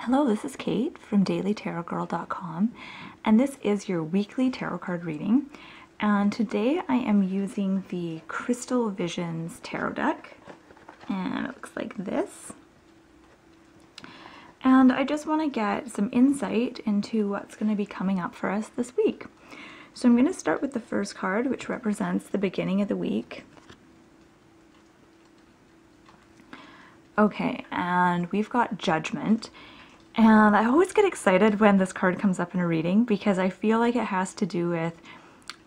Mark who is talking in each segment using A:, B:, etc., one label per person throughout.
A: Hello, this is Kate from dailytarotgirl.com, and this is your weekly tarot card reading. And today I am using the Crystal Visions tarot deck, and it looks like this. And I just want to get some insight into what's going to be coming up for us this week. So I'm going to start with the first card, which represents the beginning of the week. Okay, and we've got Judgment. And I always get excited when this card comes up in a reading because I feel like it has to do with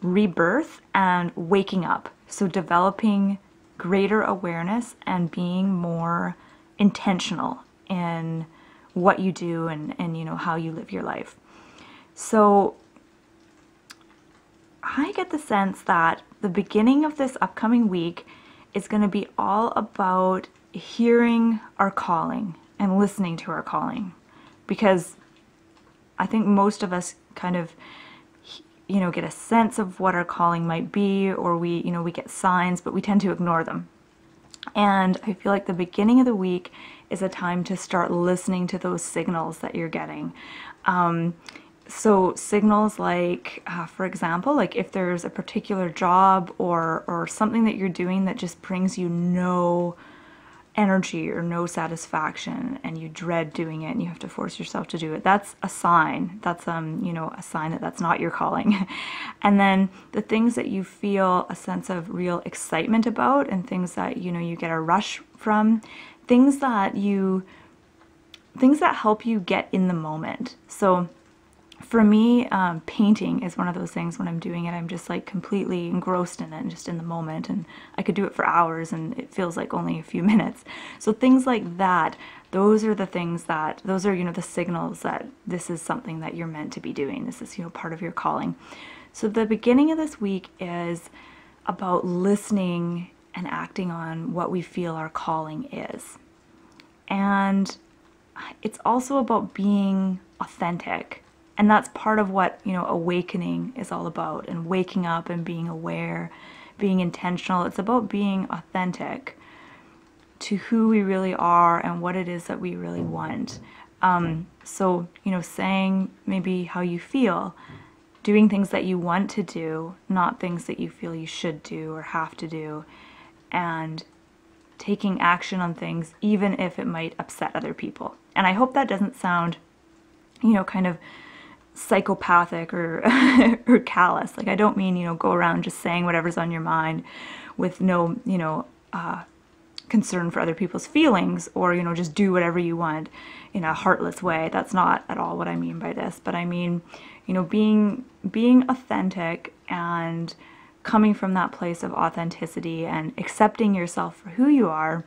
A: rebirth and waking up. So developing greater awareness and being more intentional in what you do and you know, how you live your life. So I get the sense that the beginning of this upcoming week is going to be all about hearing our calling and listening to our calling. Because I think most of us kind of, you know, get a sense of what our calling might be, or we get signs, but we tend to ignore them. And I feel like the beginning of the week is a time to start listening to those signals that you're getting. So signals like, for example, like if there's a particular job or something that you're doing that just brings you no energy or no satisfaction and you dread doing it and you have to force yourself to do it, that's a sign. That's you know, a sign that that's not your calling. And then the things that you feel a sense of real excitement about and things that, you know, you get a rush from, things that help you get in the moment. So for me, painting is one of those things. When I'm doing it, I'm just like completely engrossed in it and just in the moment, and I could do it for hours and it feels like only a few minutes. So things like that, those are the things that, those are, you know, the signals that this is something that you're meant to be doing. This is, you know, part of your calling. So the beginning of this week is about listening and acting on what we feel our calling is. And it's also about being authentic. And that's part of what, you know, awakening is all about, and waking up and being aware, being intentional. It's about being authentic to who we really are and what it is that we really want. So, you know, saying maybe how you feel, doing things that you want to do, not things that you feel you should do or have to do, and taking action on things even if it might upset other people. And I hope that doesn't sound, you know, kind of psychopathic or or callous. Like, I don't mean, you know, go around just saying whatever's on your mind with no, you know, concern for other people's feelings, or, you know, just do whatever you want in a heartless way. That's not at all what I mean by this. But I mean, you know, being authentic and coming from that place of authenticity and accepting yourself for who you are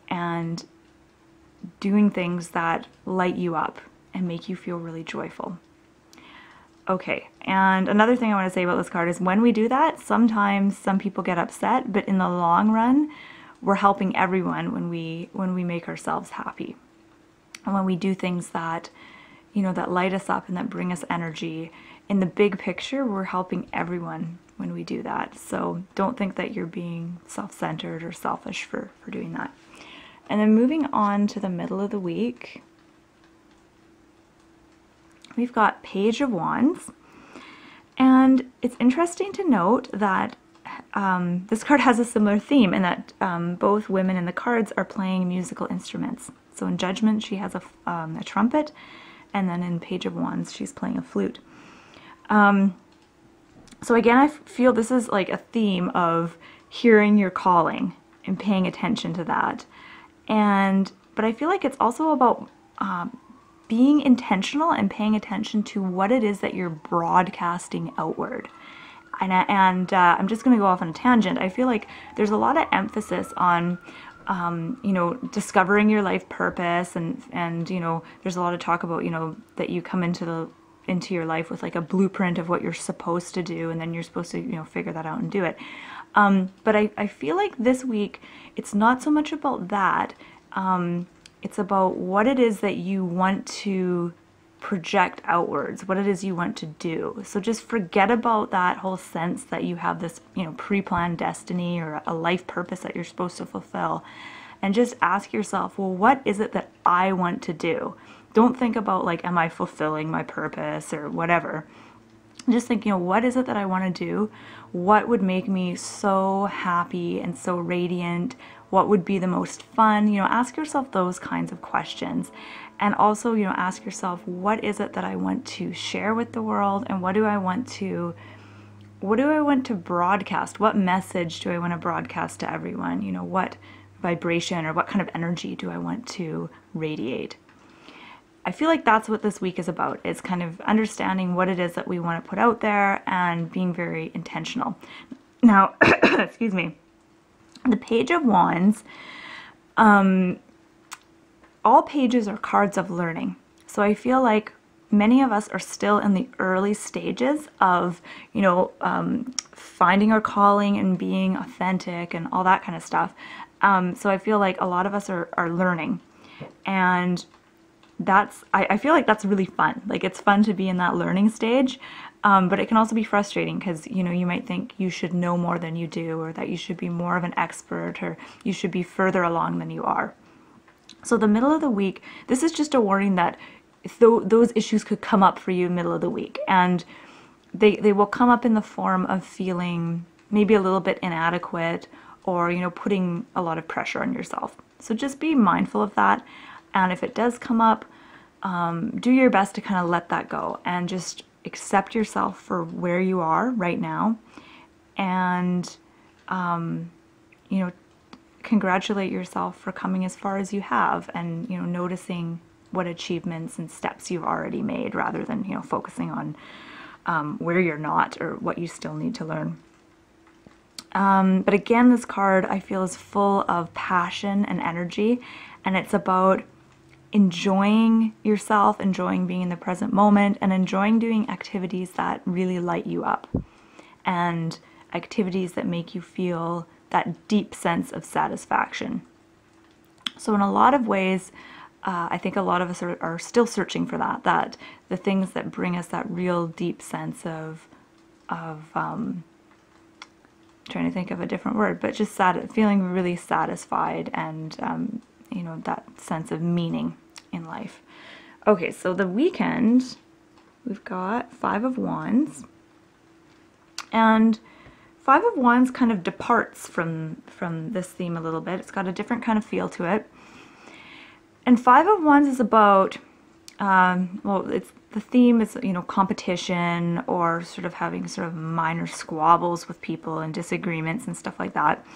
A: and doing things that light you up and make you feel really joyful. Okay, and another thing I want to say about this card is when we do that, sometimes some people get upset, but in the long run, we're helping everyone when we make ourselves happy. And when we do things that, you know, that light us up and that bring us energy. In the big picture, we're helping everyone when we do that. So don't think that you're being self-centered or selfish for doing that. And then moving on to the middle of the week, we've got Page of Wands, and it's interesting to note that this card has a similar theme in that both women in the cards are playing musical instruments. So in Judgment, she has a trumpet, and then in Page of Wands, she's playing a flute. So again, I feel this is like a theme of hearing your calling and paying attention to that. But I feel like it's also about being intentional and paying attention to what it is that you're broadcasting outward. And I'm just going to go off on a tangent. I feel like there's a lot of emphasis on, you know, discovering your life purpose, and you know, there's a lot of talk about, you know, that you come into your life with like a blueprint of what you're supposed to do, and then you're supposed to, you know, figure that out and do it. But I feel like this week, it's not so much about that. It's about what it is that you want to project outwards, what it is you want to do. So just forget about that whole sense that you have this, you know, pre-planned destiny or a life purpose that you're supposed to fulfill, and just ask yourself, well, what is it that I want to do. Don't think about like, am I fulfilling my purpose or whatever. Just think, what is it that I want to do? What would make me so happy and so radiant? What would be the most fun? Ask yourself those kinds of questions. And also, ask yourself, what is it that I want to share with the world? And what do I want to broadcast? What message do I want to broadcast to everyone? What vibration or what kind of energy do I want to radiate? I feel like that's what this week is about. It's kind of understanding what it is that we want to put out there and being very intentional. Now, excuse me, the Page of Wands, all pages are cards of learning. So I feel like many of us are still in the early stages of, finding our calling and being authentic and all that kind of stuff. So I feel like a lot of us are learning, and I feel like that's really fun. Like, it's fun to be in that learning stage, but it can also be frustrating because, you might think you should know more than you do, or that you should be more of an expert, or you should be further along than you are. So the middle of the week, this is just a warning that those issues could come up for you middle of the week, and they will come up in the form of feeling maybe a little bit inadequate, or, putting a lot of pressure on yourself. So just be mindful of that. And if it does come up, do your best to kind of let that go and just accept yourself for where you are right now. And, congratulate yourself for coming as far as you have, and, noticing what achievements and steps you've already made, rather than, focusing on where you're not or what you still need to learn. But again, this card I feel is full of passion and energy, and it's about enjoying yourself, enjoying being in the present moment, and enjoying doing activities that really light you up, and activities that make you feel that deep sense of satisfaction. So in a lot of ways, I think a lot of us are still searching for that the things that bring us that real deep sense of trying to think of a different word, but just feeling really satisfied, and that sense of meaning in life. Okay, so the weekend, we've got Five of Wands, and Five of Wands kind of departs from this theme a little bit. It's got a different kind of feel to it. And Five of Wands is about, the theme is, competition, or sort of having sort of minor squabbles with people and disagreements and stuff like that.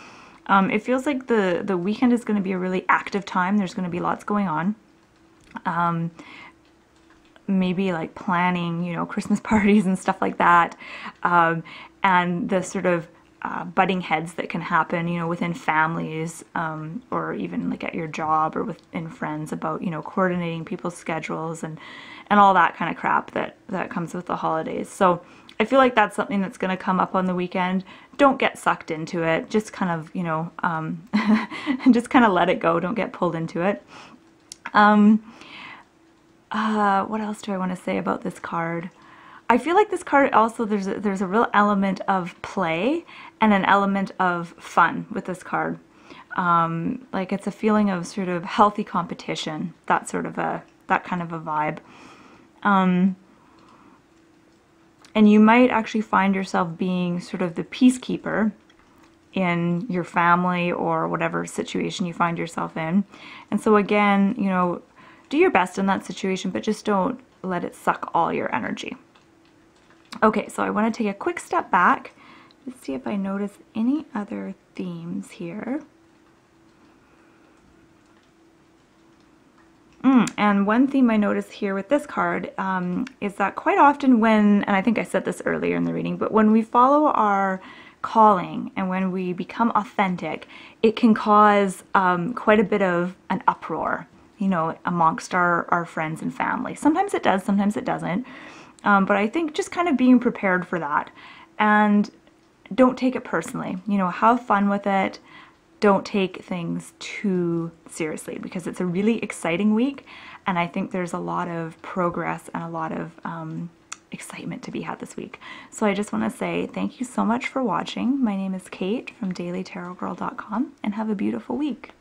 A: It feels like the weekend is going to be a really active time. There's going to be lots going on. Maybe like planning, Christmas parties and stuff like that. And the sort of butting heads that can happen, within families, or even like at your job or within friends, about, coordinating people's schedules and all that kind of crap that comes with the holidays. So I feel like that's something that's going to come up on the weekend. Don't get sucked into it. Just kind of, just kind of let it go. Don't get pulled into it. What else do I want to say about this card? I feel like this card also, there's a real element of play and an element of fun with this card. Like, it's a feeling of sort of healthy competition, that kind of a vibe. And you might actually find yourself being sort of the peacekeeper in your family or whatever situation you find yourself in. And so again, do your best in that situation, but just don't let it suck all your energy. Okay, so I want to take a quick step back to see if I notice any other themes here. And one theme I notice here with this card is that quite often and I think I said this earlier in the reading, but when we follow our calling and when we become authentic, it can cause quite a bit of an uproar, amongst our friends and family. Sometimes it does, sometimes it doesn't. But I think just kind of being prepared for that, and don't take it personally. Have fun with it. Don't take things too seriously, because it's a really exciting week, and I think there's a lot of progress and a lot of excitement to be had this week. So I just want to say thank you so much for watching. My name is Kate from dailytarotgirl.com, and have a beautiful week.